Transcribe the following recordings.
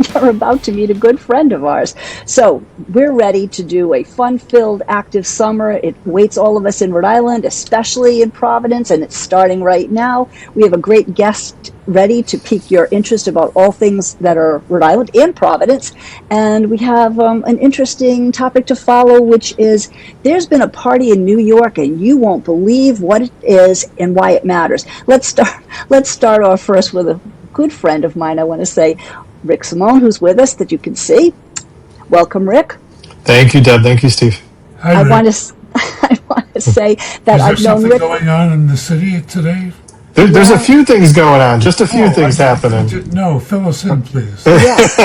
you're about to meet a good friend of ours. So we're ready to do a fun-filled, active summer. It waits all of us in Rhode Island, especially in Providence, and it's starting right now. We have a great guest ready to pique your interest about all things that are Rhode Island and Providence. And we have an interesting topic to follow, which is there's been a party in New York, and you won't believe what it is and why it matters. Let's start off first with a good friend of mine. I want to say Rick Simone, who's with us, that you can see. Welcome, Rick. Thank you, Deb. Thank you, Steve. Hi, Rick. I want to say that I've known Rick. Is there something going on in the city today? There's a few things going on, just a few things happening. No, fill us in, please. Yes.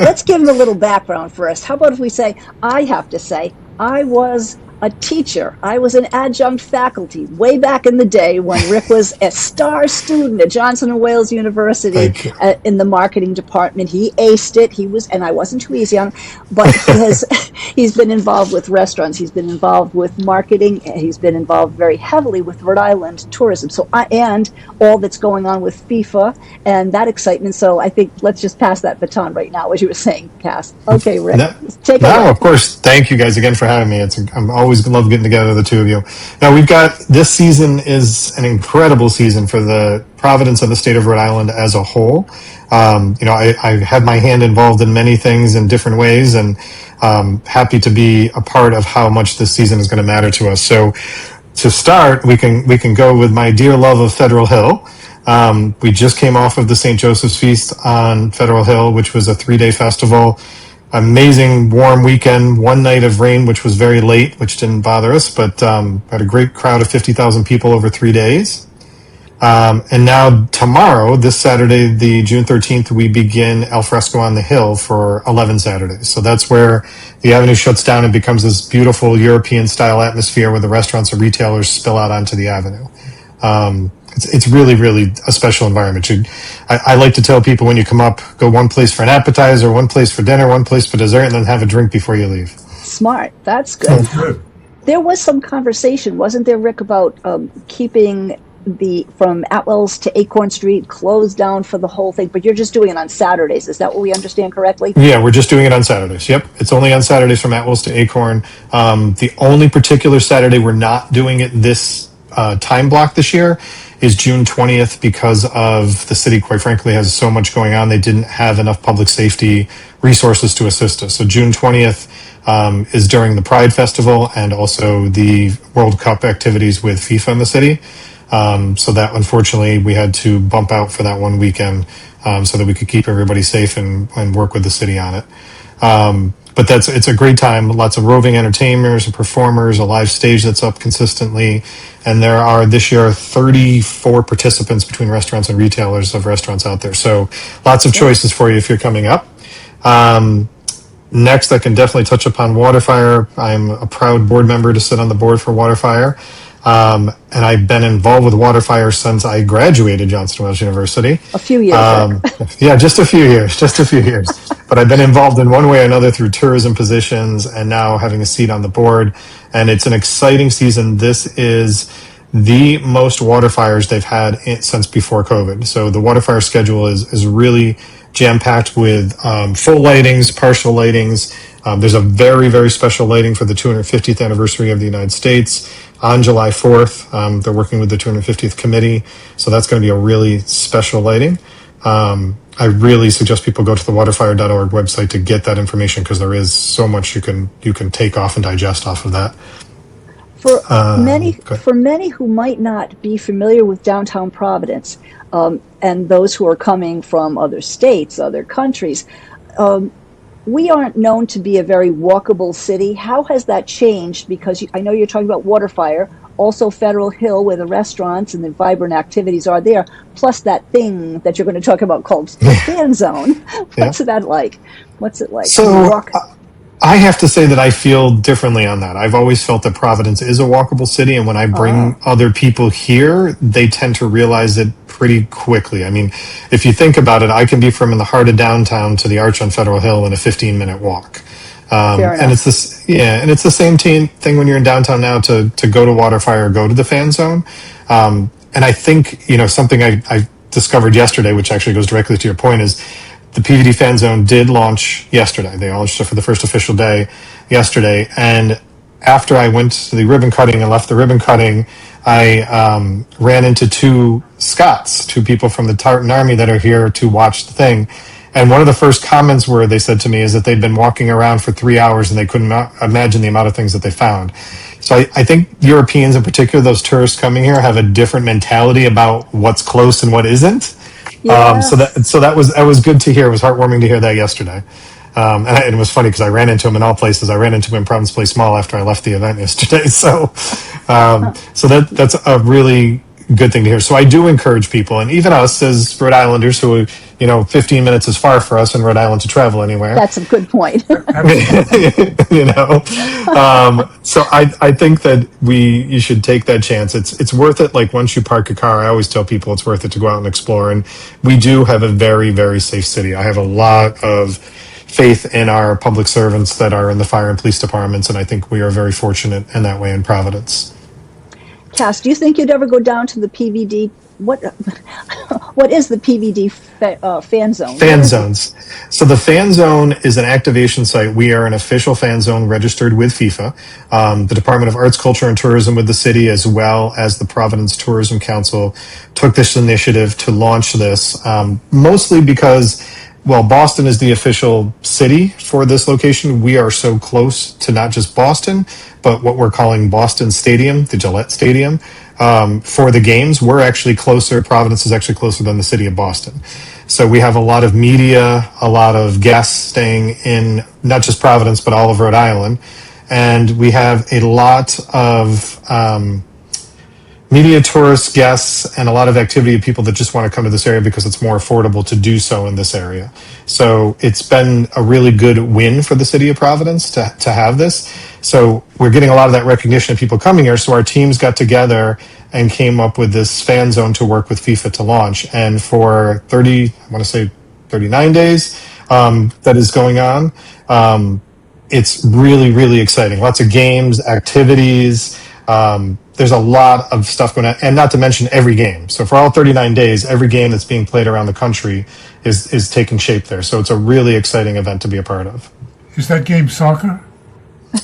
Let's give him a little background first. How about if we say, I have to say, I was a teacher. I was an adjunct faculty way back in the day when Rick was a star student at Johnson & Wales University in the marketing department. He aced it. And I wasn't too easy on him, but he's been involved with restaurants. He's been involved with marketing. He's been involved very heavily with Rhode Island tourism. And all that's going on with FIFA and that excitement. So I think let's just pass that baton right now, as you were saying, Cass. Okay, Rick, take it away. Of course. Thank you guys again for having me. I'm always love getting together, the two of you. Now this season is an incredible season for the Providence and the state of Rhode Island as a whole. I have my hand involved in many things in different ways, and happy to be a part of how much this season is going to matter to us. So to start, we can go with my dear love of Federal Hill. We just came off of the St. Joseph's Feast on Federal Hill, which was a 3-day festival. Amazing warm weekend, one night of rain, which was very late, which didn't bother us, but had a great crowd of 50,000 people over 3 days. And now tomorrow, this Saturday, the June 13th, we begin Al Fresco on the Hill for 11 Saturdays. So that's where the avenue shuts down and becomes this beautiful European-style atmosphere where the restaurants and retailers spill out onto the avenue. It's really, really a special environment. I like to tell people when you come up, go one place for an appetizer, one place for dinner, one place for dessert, and then have a drink before you leave. Smart. That's good. There was some conversation, wasn't there, Rick, about keeping from Atwell's to Acorn Street closed down for the whole thing, but you're just doing it on Saturdays. Is that what we understand correctly? Yeah, we're just doing it on Saturdays. Yep. It's only on Saturdays from Atwell's to Acorn. The only particular Saturday we're not doing it this time block this year is June 20th because of the city, quite frankly, has so much going on. They didn't have enough public safety resources to assist us. So June 20th is during the Pride Festival and also the World Cup activities with FIFA in the city. So that, unfortunately, we had to bump out for that one weekend so that we could keep everybody safe and work with the city on it. But it's a great time. Lots of roving entertainers and performers, a live stage that's up consistently. And there are this year 34 participants between restaurants and retailers of restaurants out there. So lots of choices for you if you're coming up. Next, I can definitely touch upon Waterfire. I'm a proud board member to sit on the board for Waterfire. And I've been involved with Waterfire since I graduated Johnson & Wales University. A few years. Yeah, just a few years. But I've been involved in one way or another through tourism positions and now having a seat on the board. And it's an exciting season. This is the most Waterfires they've had since before COVID. So the Waterfire schedule is really jam-packed with full lightings, partial lightings. There's a very, very special lighting for the 250th anniversary of the United States on July 4th. They're working with the 250th committee, so that's going to be a really special lighting. I really suggest people go to the waterfire.org website to get that information because there is so much you can take off and digest off of that. For many who might not be familiar with downtown Providence, and those who are coming from other states, other countries, we aren't known to be a very walkable city. How has that changed? Because I know you're talking about Waterfire, also Federal Hill, where the restaurants and the vibrant activities are there, plus that thing that you're going to talk about called the Fan Zone. What's that like? What's it like? So I have to say that I feel differently on that. I've always felt that Providence is a walkable city, and when I bring other people here, they tend to realize it pretty quickly. I mean, if you think about it, I can be from in the heart of downtown to the Arch on Federal Hill in a 15-minute walk. And it's the same thing when you're in downtown now to go to Waterfire or go to the Fan Zone. And I think, something I discovered yesterday, which actually goes directly to your point, is the PVD Fan Zone did launch yesterday. They launched it for the first official day yesterday. And after I went to the ribbon cutting and left the ribbon cutting, I ran into two Scots, two people from the Tartan Army that are here to watch the thing. And one of the first comments they said to me is that they'd been walking around for 3 hours and they couldn't imagine the amount of things that they found. So I think Europeans in particular, those tourists coming here, have a different mentality about what's close and what isn't. Yeah. So that was good to hear. It was heartwarming to hear that yesterday. And it was funny because I ran into him in all places. I ran into him in Providence Place Mall after I left the event yesterday. So that's a really good thing to hear. So I do encourage people, and even us as Rhode Islanders, who 15 minutes is far for us in Rhode Island to travel anywhere. That's a good point. So I think that you should take that chance. It's worth it. Like, once you park a car, I always tell people it's worth it to go out and explore. And we do have a very, very safe city. I have a lot of faith in our public servants that are in the fire and police departments, and I think we are very fortunate in that way in Providence. Cass, do you think you'd ever go down to the PVD? What is the PVD fan zone? Fan zones. So the fan zone is an activation site. We are an official fan zone registered with FIFA, the Department of Arts, Culture, and Tourism with the city, as well as the Providence Tourism Council, took this initiative to launch this, mostly because, well, Boston is the official city for this location. We are so close to not just Boston, but what we're calling Boston Stadium, the Gillette Stadium, for the games. We're actually closer. Providence is actually closer than the city of Boston. So we have a lot of media, a lot of guests staying in not just Providence, but all of Rhode Island. And we have a lot of media, tourists, guests, and a lot of activity of people that just want to come to this area because it's more affordable to do so in this area. So it's been a really good win for the city of Providence to have this. So we're getting a lot of that recognition of people coming here. So our teams got together and came up with this fan zone to work with FIFA to launch. And for 39 days that is going on, it's really, really exciting. Lots of games, activities. There's a lot of stuff going on, and not to mention every game. So for all 39 days, every game that's being played around the country is taking shape there. So it's a really exciting event to be a part of. Is that game soccer?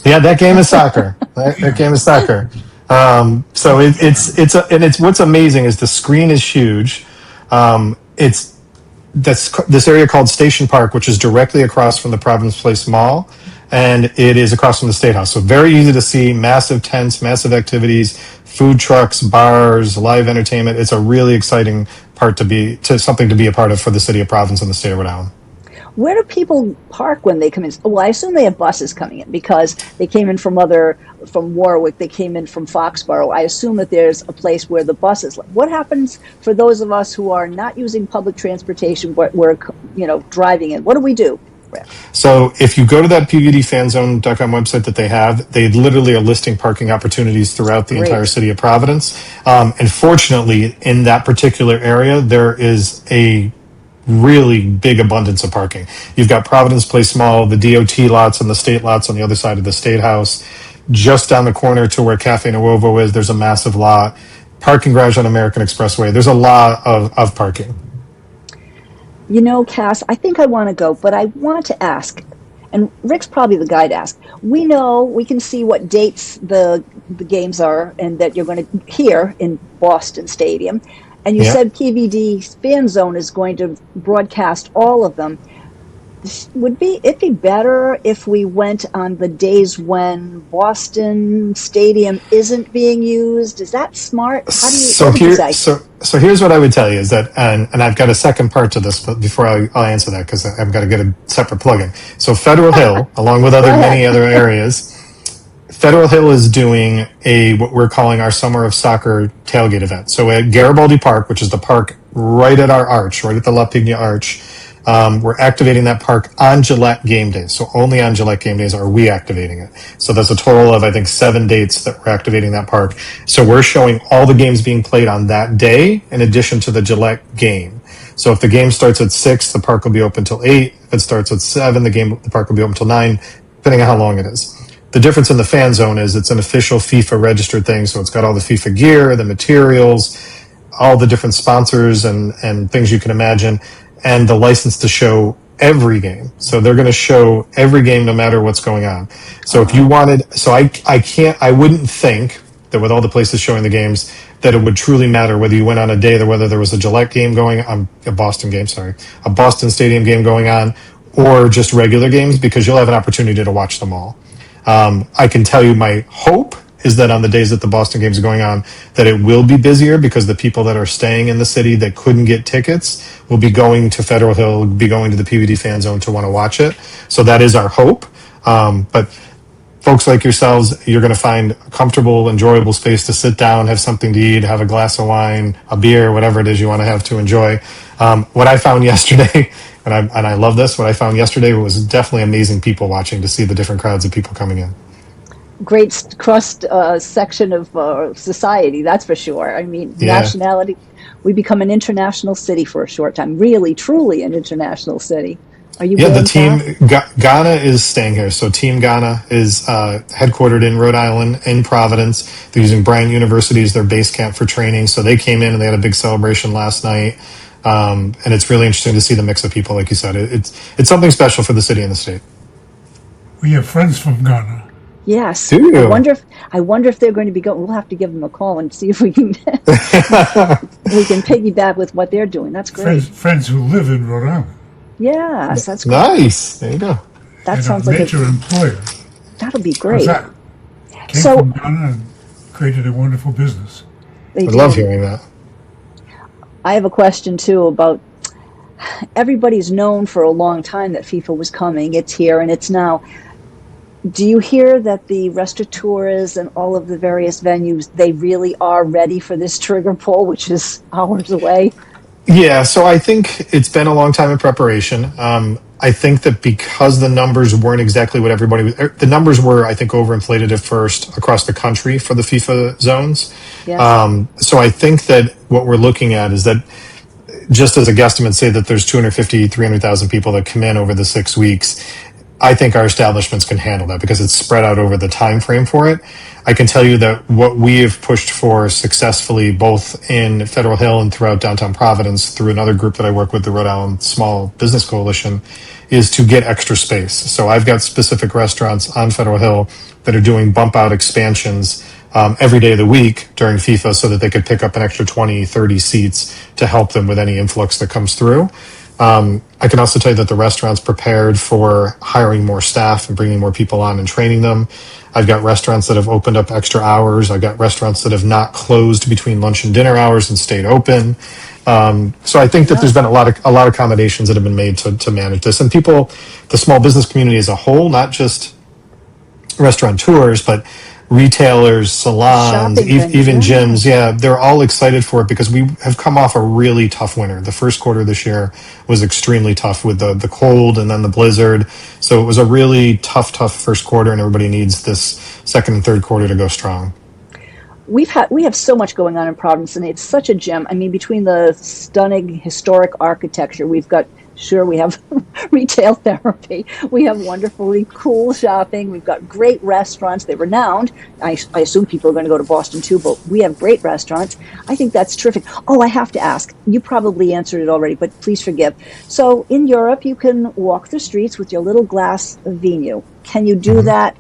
Yeah, that game is soccer. That game is soccer. So it's what's amazing is the screen is huge. It's this area called Station Park, which is directly across from the Providence Place Mall, and it is across from the State House. So very easy to see, massive tents, massive activities, food trucks, bars, live entertainment. It's a really exciting something to be a part of for the city of Providence and the state of Rhode Island. Where do people park when they come in? Well, I assume they have buses coming in because they came in from Warwick, they came in from Foxborough. I assume that there's a place where the buses. What happens for those of us who are not using public transportation, but we're driving in? What do we do? So if you go to that pvdfanzone.com website that they literally are listing parking opportunities throughout the entire city of Providence. And fortunately, in that particular area, there is a really big abundance of parking. You've got Providence Place Mall, the DOT lots, and the state lots on the other side of the State House. Just down the corner to where Cafe Nuovo is, there's a massive lot. Parking garage on American Expressway. There's a lot of parking. Cass, I think I want to go, but I want to ask, and Rick's probably the guy to ask. We can see what dates the games are and that you're going to hear in Boston Stadium. And you said PVD Fan Zone is going to broadcast all of them. Would it be better if we went on the days when Boston Stadium isn't being used? Is that smart? How do you say? So here's what I would tell you is that, and I've got a second part to this, but before I'll answer that because I've got to get a separate plug-in. So Federal Hill, along with many other areas, Federal Hill is doing what we're calling our Summer of Soccer tailgate event. So at Garibaldi Park, which is the park right at our arch, right at the La Pigna Arch, we're activating that park on Gillette game days. So only on Gillette game days are we activating it. So that's a total of, I think, 7 dates that we're activating that park. So we're showing all the games being played on that day in addition to the Gillette game. So if the game starts at 6, the park will be open till 8. If it starts at 7, the park will be open till 9, depending on how long it is. The difference in the fan zone is it's an official FIFA registered thing. So it's got all the FIFA gear, the materials, all the different sponsors and things you can imagine. and the license to show every game. So they're going to show every game no matter what's going on. So if you wanted, so I wouldn't think that with all the places showing the games that it would truly matter whether you went on a day that whether there was a Gillette game going on, a Boston Stadium game going on, or just regular games, because you'll have an opportunity to watch them all. I can tell you my hope is that on the days that the Boston games are going on, that it will be busier because the people that are staying in the city that couldn't get tickets will be going to Federal Hill, be going to the PVD Fan Zone to want to watch it. So that is our hope. But folks like yourselves, you're going to find a comfortable, enjoyable space to sit down, have something to eat, have a glass of wine, a beer, whatever it is you want to have to enjoy. What I found yesterday, and I love this, what I found yesterday was definitely amazing people watching to see the different crowds of people coming in. Great cross section of society, that's for sure. I mean, nationality. We become an international city for a short time. Really, truly an international city. Are you? Yeah, the team Ghana is staying here. So Team Ghana is headquartered in Rhode Island, in Providence. They're using Bryant University as their base camp for training. So they came in and they had a big celebration last night. And it's really interesting to see the mix of people, like you said. It's something special for the city and the state. We have friends from Ghana. Yes. Do you? I wonder if they're going to be going. We'll have to give them a call and see if we can we can piggyback with what they're doing. That's great. Friends who live in Rhode Island. Yes, that's great. Nice. There you go. That and sounds a like major employer. That'll be great. That came from Ghana and created a wonderful business. I love hearing that. I have a question too about. Everybody's known for a long time that FIFA was coming. It's here and it's now. Do you hear that the restaurateurs and all of the various venues, they really are ready for this trigger pull, which is hours away? Yeah, so I think it's been a long time in preparation. I think that because the numbers weren't exactly what everybody was, the numbers were, I think, overinflated at first across the country for the FIFA zones. Yes. So I think that what we're looking at is that just as a guesstimate, say that there's 250, 300,000 people that come in over the 6 weeks. I think our establishments can handle that because it's spread out over the time frame for it. I can tell you that what we have pushed for successfully, both in Federal Hill and throughout downtown Providence, through another group that I work with, the Rhode Island Small Business Coalition, is to get extra space. So I've got specific restaurants on Federal Hill that are doing bump out expansions every day of the week during FIFA so that they could pick up an extra 20, 30 seats to help them with any influx that comes through. I can also tell you that the restaurant's prepared for hiring more staff and bringing more people on and training them. I've got restaurants that have opened up extra hours. I've got restaurants that have not closed between lunch and dinner hours and stayed open. So I think that there's been a lot of accommodations that have been made to manage this. And people, the small business community as a whole, not just restaurateurs, but retailers, salons, even gyms. Yeah, they're all excited for it because we have come off a really tough winter. The first quarter this year was extremely tough with the cold and then the blizzard. So it was a really tough first quarter, and everybody needs this second and third quarter to go strong. We have so much going on in Providence, and it's such a gem. I mean, between the stunning historic architecture, we have retail therapy. We have wonderfully cool shopping. We've got great restaurants. They're renowned. I assume people are going to go to Boston too, but we have great restaurants. I think that's terrific. Oh, I have to ask. You probably answered it already, but please forgive. So in Europe, you can walk the streets with your little glass of vino. Can you do that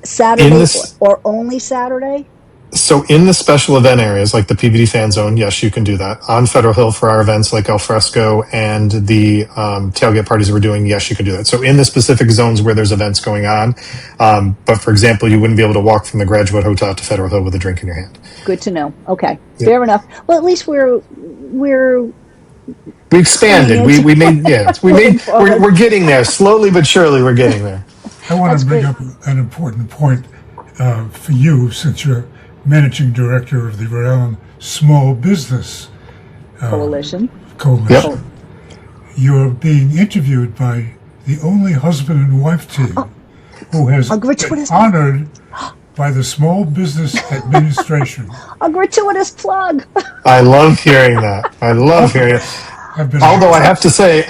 Saturday or only Saturday? So in the special event areas like the PVD Fan Zone, yes, you can do that. On Federal Hill for our events like El Fresco and the tailgate parties that we're doing, yes, you can do that. So in the specific zones where there's events going on, but for example, you wouldn't be able to walk from the Graduate Hotel to Federal Hill with a drink in your hand. Good to know. Okay, fair enough. Well, at least we expanded. We're getting there slowly but surely. We're getting there. I want to bring up an important point for you, since you're managing director of the Rhode Island Small Business Coalition. Yep. You're being interviewed by the only husband and wife team who has been honored by the Small Business Administration. A gratuitous plug. I love hearing that. I love hearing it. Although I have to say,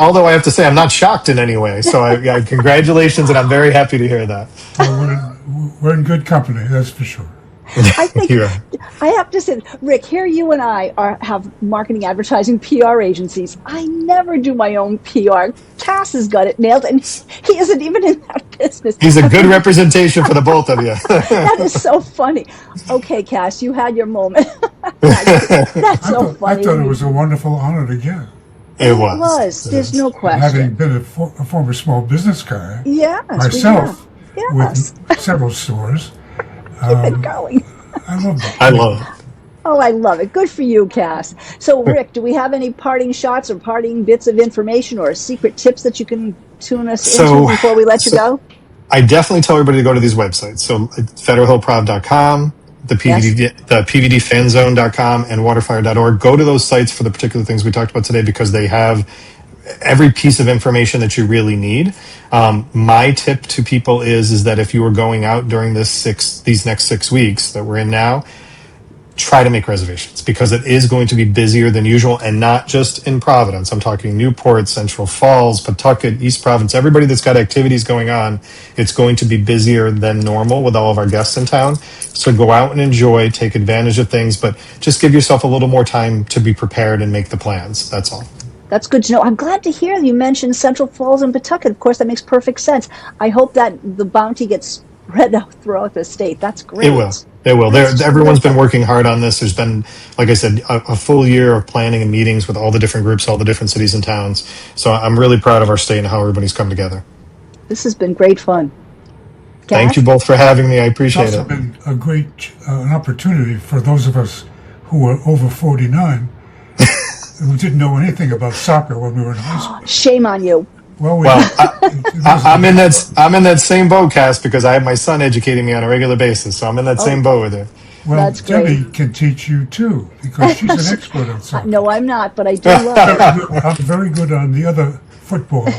I'm not shocked in any way. So I congratulations, and I'm very happy to hear that. Well, we're in good company, that's for sure. I think Yeah. I have to say, Rick, here you and I have marketing, advertising, PR agencies. I never do my own PR. Cass has got it nailed, and he isn't even in that business. He's a good representation for the both of you. That is so funny. Okay, Cass, you had your moment. That's so I funny. thought it was a wonderful honor to get. It It was. was. There's no Having question. been a former small business guy Yes, we have. myself Yes. with several stores, Keep it going. I love that. I love it. Oh, I love it. Good for you, Cass. So, Rick, do we have any parting shots or parting bits of information or secret tips that you can tune us into before we let you go? I definitely tell everybody to go to these websites. So federalhillprov.com, the PVDfanzone.com, and waterfire.org. Go to those sites for the particular things we talked about today because they have every piece of information that you really need. My tip to people is that if you are going out during these next 6 weeks that we're in now, try to make reservations because it is going to be busier than usual, and not just in Providence. I'm talking Newport, Central Falls, Pawtucket, East Providence, everybody that's got activities going on. It's going to be busier than normal with all of our guests in town. So go out and enjoy, take advantage of things, but just give yourself a little more time to be prepared and make the plans. That's all. That's good to know. I'm glad to hear you mentioned Central Falls and Pawtucket. Of course, that makes perfect sense. I hope that the bounty gets spread out throughout the state. That's great. It will. It will. Everyone's been working hard on this. There's been, like I said, a full year of planning and meetings with all the different groups, all the different cities and towns. So I'm really proud of our state and how everybody's come together. This has been great fun. Thank you both for having me. I appreciate It's also been a great an opportunity for those of us who are over 49 who didn't know anything about soccer when we were in high school. Shame on you. Well, I'm in that same boat, Cass, because I have my son educating me on a regular basis. So I'm in that same boat with her. Well, That's great. Debbie can teach you too because she's an expert on soccer. No, I'm not, but I do love it. I'm very good on the other football,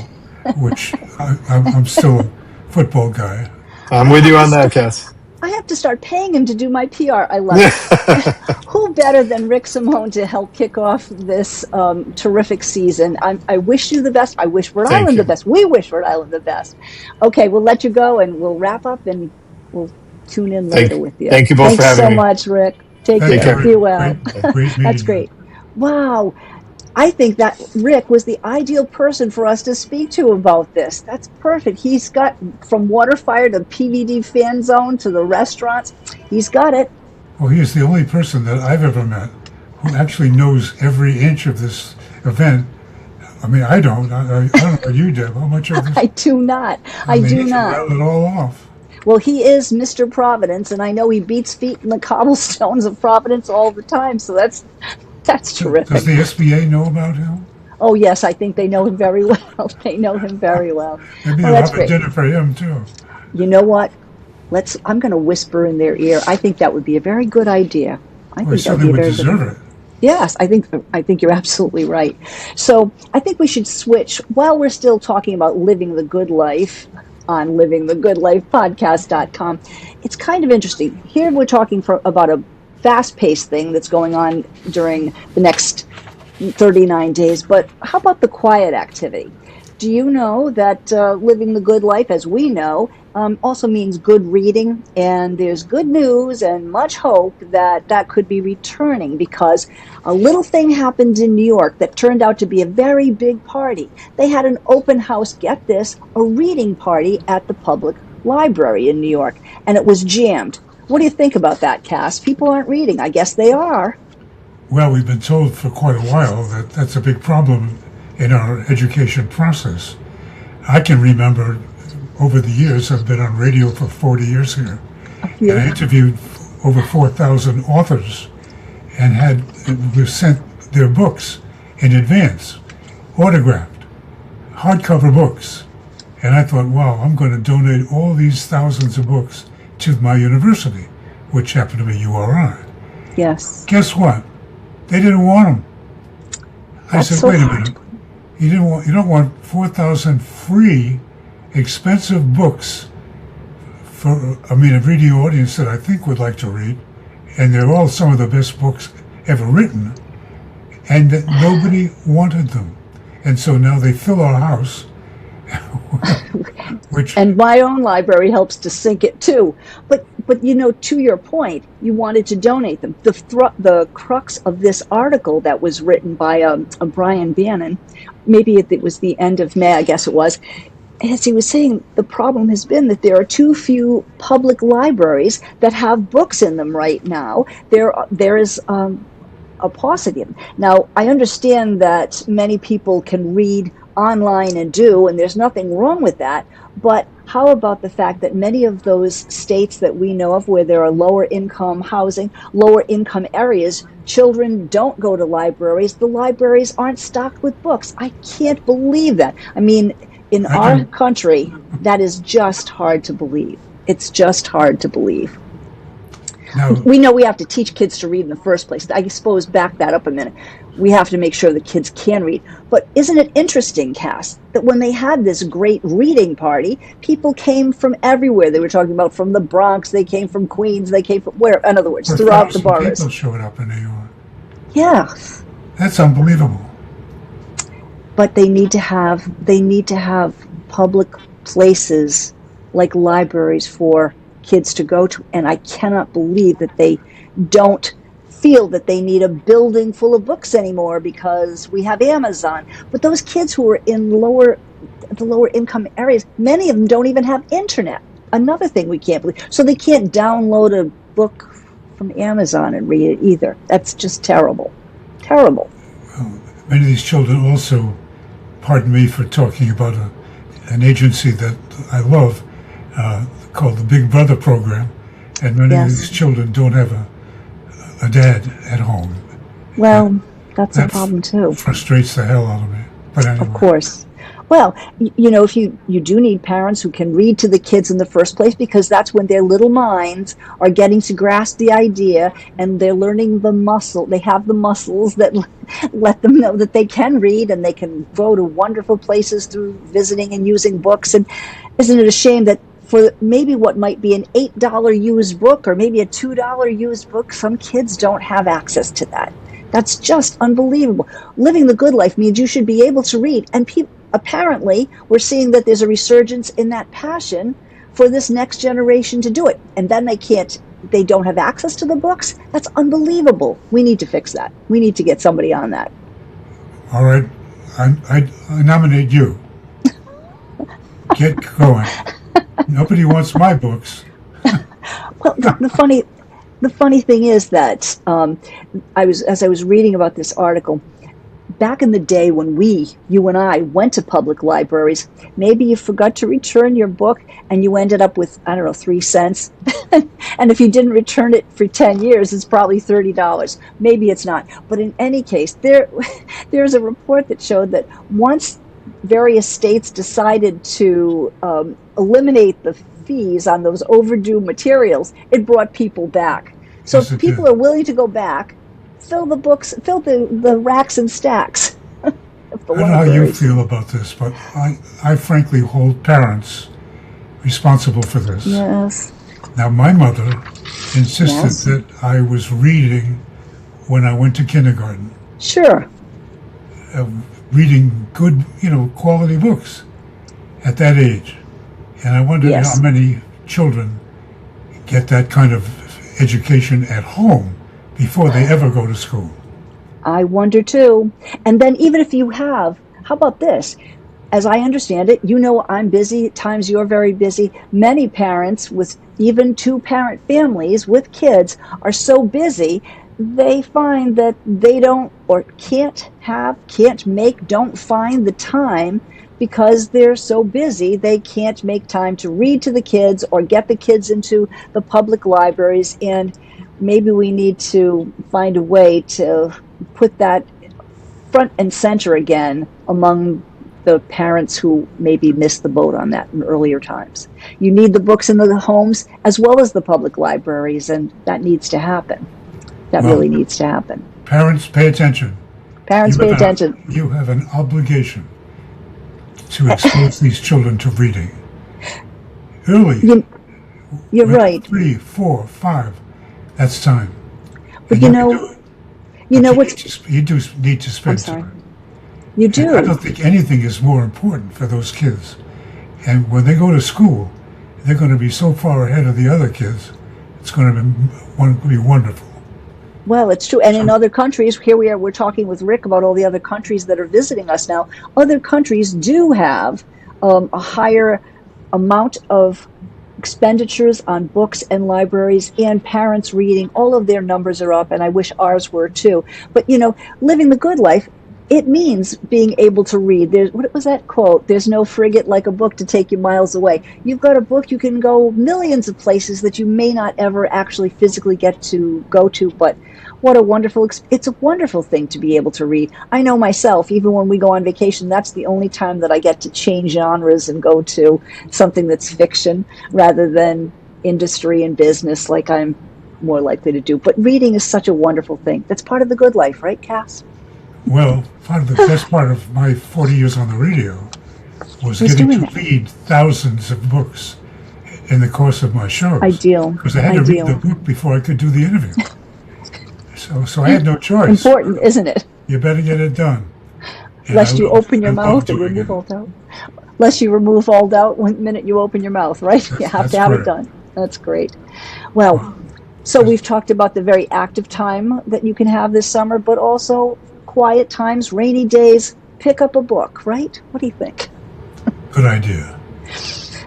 which I'm still a football guy. I'm with you on that, Cass. I have to start paying him to do my PR. I love it. Who better than Rick Simone to help kick off this terrific season? I wish you the best. I wish Rhode Island the best. We wish Rhode Island the best. Okay, we'll let you go and we'll wrap up and we'll tune in later with you. Thank you both for having me. Thanks so much, Rick. Take care. Be well. That's great. Wow. I think that Rick was the ideal person for us to speak to about this. That's perfect. He's got from Waterfire to PVD Fan Zone to the restaurants. He's got it. Well, he is the only person that I've ever met who actually knows every inch of this event. I mean, I don't. I don't know you, Deb. How much of this? I do not. I do not. Rattle it all off. Well, he is Mr. Providence, and I know he beats feet in the cobblestones of Providence all the time. So that's terrific. Does the SBA know about him? Oh, yes, I think they know him very well. They know him very well. Maybe they'll have a dinner for him, too. You know what? I'm going to whisper in their ear. I think that would be a very good idea. I think that would be a very good idea. Yes, I think you're absolutely right. So I think we should switch, while we're still talking about living the good life on livingthegooдлifepodcast.com. It's kind of interesting. Here we're talking about a fast-paced thing that's going on during the next 39 days, but how about the quiet activity? Do you know that living the good life, as we know, also means good reading, and there's good news and much hope that could be returning because a little thing happened in New York that turned out to be a very big party. They had an open house, get this, a reading party at the public library in New York, and it was jammed. What do you think about that, Cass? People aren't reading. I guess they are. Well, we've been told for quite a while that that's a big problem in our education process. I can remember over the years, I've been on radio for 40 years here, and I interviewed over 4,000 authors and we've sent their books in advance, autographed, hardcover books. And I thought, wow, I'm going to donate all these thousands of books to my university, which happened to be URI. Yes. Guess what? They didn't want them. I said, wait a minute. You don't want 4,000 free, expensive books for a radio audience that I think would like to read, and they're all some of the best books ever written, and that nobody wanted them. And so now they fill our house. And my own library helps to sink it too. But but to your point, you wanted to donate them. The crux of this article that was written by a Brian Bannon, maybe it was the end of May, I guess it was, as he was saying, the problem has been that there are too few public libraries that have books in them right now. There is a paucity of them. Now, I understand that many people can read online and and there's nothing wrong with that, but how about the fact that many of those states that we know of where there are lower income housing, lower income areas, children don't go to libraries. The libraries aren't stocked with books. I can't believe that. I mean, in our country, that is just hard to believe. It's just hard to believe. No. We know we have to teach kids to read in the first place. I suppose, back that up a minute. We have to make sure the kids can read. But isn't it interesting, Cass, that when they had this great reading party, people came from everywhere. They were talking about from the Bronx, they came from Queens, they came from where? In other words, throughout the boroughs. People showed up in New York. Yeah. That's unbelievable. But they need to have public places like libraries for kids to go to, and I cannot believe that they don't feel that they need a building full of books anymore because we have Amazon. But those kids who are in the lower income areas, many of them don't even have internet. Another thing we can't believe. So they can't download a book from Amazon and read it either. That's just terrible. Terrible. Well, many of these children also, pardon me for talking about an agency that I love, called the Big Brother program, and many of these children don't have a dad at home. Well, that's a problem too. Frustrates the hell out of me. But anyway. Of course. Well, if you do need parents who can read to the kids in the first place, because that's when their little minds are getting to grasp the idea and they're learning they have the muscles that let them know that they can read and they can go to wonderful places through visiting and using books. And isn't it a shame that for maybe what might be an $8 used book or maybe a $2 used book, some kids don't have access to that? That's just unbelievable. Living the good life means you should be able to read. And apparently, we're seeing that there's a resurgence in that passion for this next generation to do it. And then they don't have access to the books? That's unbelievable. We need to fix that. We need to get somebody on that. All right. I nominate you. Get going. Nobody wants my books. Well, the funny thing is that as I was reading about this article, back in the day when you and I went to public libraries, maybe you forgot to return your book and you ended up with, 3 cents. And if you didn't return it for 10 years, it's probably $30. Maybe it's not. But in any case, there's a report that showed that once various states decided to eliminate the fees on those overdue materials, it brought people back. So if people are willing to go back, fill the racks and stacks. I don't know how you feel about this, but I frankly hold parents responsible for this. Yes. Now, my mother insisted that I was reading when I went to kindergarten. Sure. Reading good, quality books at that age. And I wondered how many children get that kind of education at home before they ever go to school. I wonder too. And then even if you have, how about this? As I understand it, I'm busy, at times you're very busy. Many parents with even 2-parent families with kids are so busy, they find that they don't or don't find the time because they're so busy, they can't make time to read to the kids or get the kids into the public libraries. And maybe we need to find a way to put that front and center again among the parents who maybe missed the boat on that in earlier times. You need the books in the homes as well as the public libraries, and that needs to happen. That really needs to happen. Parents, pay attention. Parents, pay attention. You have an obligation to expose these children to reading early. You're right. 3, 4, 5. That's time. But you do need to spend time. You do. And I don't think anything is more important for those kids. And when they go to school, they're going to be so far ahead of the other kids it's going to be wonderful. Well, it's true. And in other countries, here we are, we're talking with Rick about all the other countries that are visiting us now. Other countries do have a higher amount of expenditures on books and libraries and parents reading. All of their numbers are up, and I wish ours were too. But, you know, living the good life, it means being able to read. What was that quote? There's no frigate like a book to take you miles away. You've got a book, you can go millions of places that you may not ever actually physically get to go to, but what a wonderful, it's a wonderful thing to be able to read. I know myself, even when we go on vacation, that's the only time that I get to change genres and go to something that's fiction rather than industry and business like I'm more likely to do. But reading is such a wonderful thing. That's part of the good life, right, Cass? Well, part of the best part of my 40 years on the radio was getting to read thousands of books in the course of my shows. Ideal. Because I had to read the book before I could do the interview. So I had no choice. Important, isn't it? You better get it done. Lest you open your mouth and remove all doubt. Lest you remove all doubt one minute you open your mouth, right? You have to have it done. That's great. Well, so we've talked about the very active time that you can have this summer, but also quiet times, rainy days, pick up a book, right? What do you think? Good idea.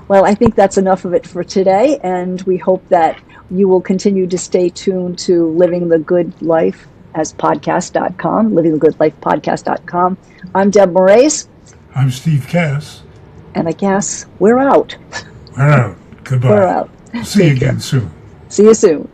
Well, I think that's enough of it for today, and we hope that you will continue to stay tuned to Living the Good Life as podcast.com, livingthegoodlifepodcast.com. I'm Deb Moraes. I'm Steve Cass. And I guess we're out. We're out. Goodbye. We're out. See you again soon. See you soon.